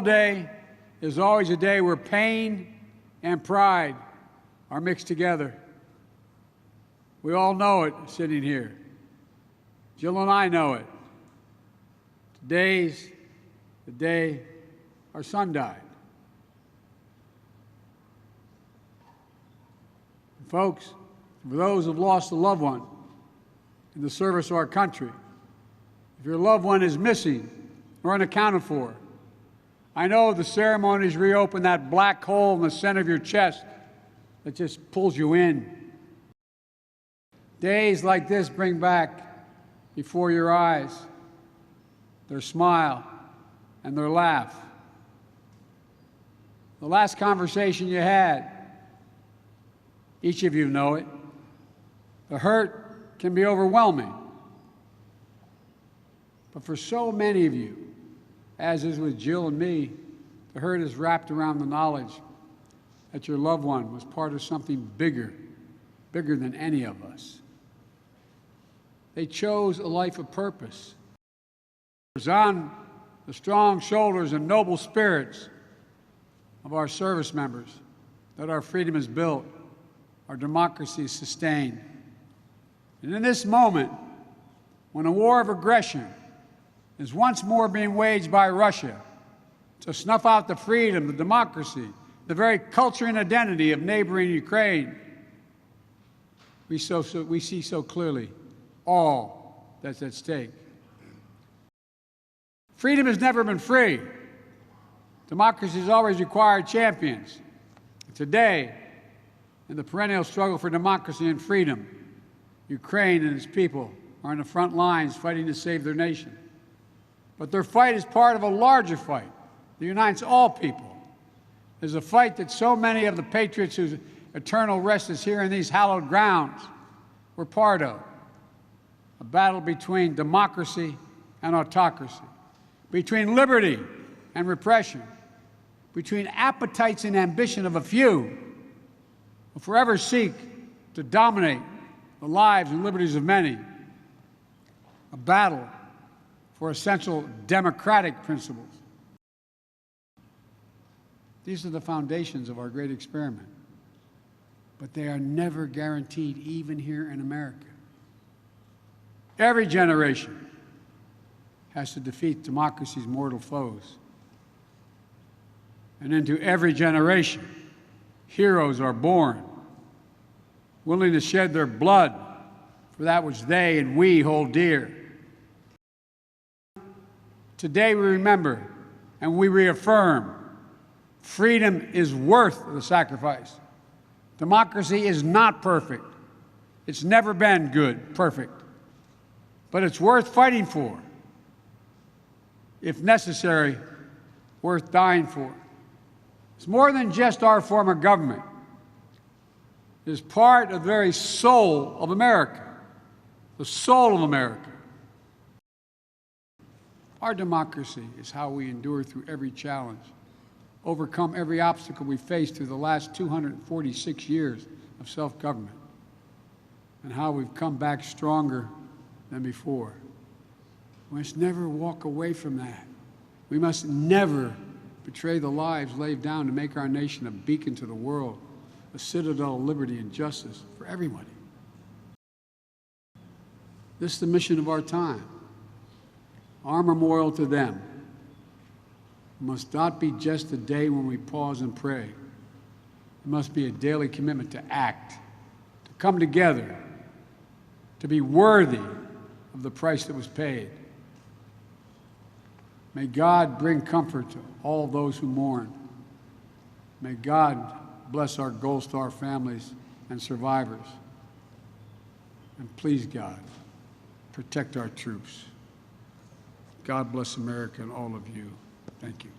Memorial Day is always a day where pain and pride are mixed together. We all know it sitting here. Jill and I know it. Today's the day our son died. And folks, for those who have lost a loved one in the service of our country, if your loved one is missing or unaccounted for, I know the ceremonies reopen that black hole in the center of your chest that just pulls you in. Days like this bring back before your eyes their smile and their laugh. The last conversation you had, each of you know it, the hurt can be overwhelming. But for so many of you, as is with Jill and me, the hurt is wrapped around the knowledge that your loved one was part of something bigger than any of us. They chose a life of purpose. It was on the strong shoulders and noble spirits of our service members that our freedom is built, our democracy is sustained. And in this moment, when a war of aggression is once more being waged by Russia to snuff out the freedom, the democracy, the very culture and identity of neighboring Ukraine, we see so clearly all that's at stake. Freedom has never been free. Democracy has always required champions. Today, in the perennial struggle for democracy and freedom, Ukraine and its people are on the front lines fighting to save their nation. But their fight is part of a larger fight that unites all people. There's a fight that so many of the patriots whose eternal rest is here in these hallowed grounds were part of. A battle between democracy and autocracy, between liberty and repression, between appetites and ambition of a few who forever seek to dominate the lives and liberties of many. A battle for essential democratic principles. These are the foundations of our great experiment, but they are never guaranteed, even here in America. Every generation has to defeat democracy's mortal foes. And into every generation, heroes are born, willing to shed their blood for that which they and we hold dear. Today we remember and we reaffirm freedom is worth the sacrifice. Democracy is not perfect. It's never been good, perfect. But it's worth fighting for. If necessary, worth dying for. It's more than just our form of government. It is part of the very soul of America, the soul of America. Our democracy is how we endure through every challenge, overcome every obstacle we faced through the last 246 years of self-government, and how we've come back stronger than before. We must never walk away from that. We must never betray the lives laid down to make our nation a beacon to the world, a citadel of liberty and justice for everybody. This is the mission of our time. Our memorial to them must not be just a day when we pause and pray. It must be a daily commitment to act, to come together, to be worthy of the price that was paid. May God bring comfort to all those who mourn. May God bless our Gold Star families and survivors. And please, God, protect our troops. God bless America and all of you. Thank you.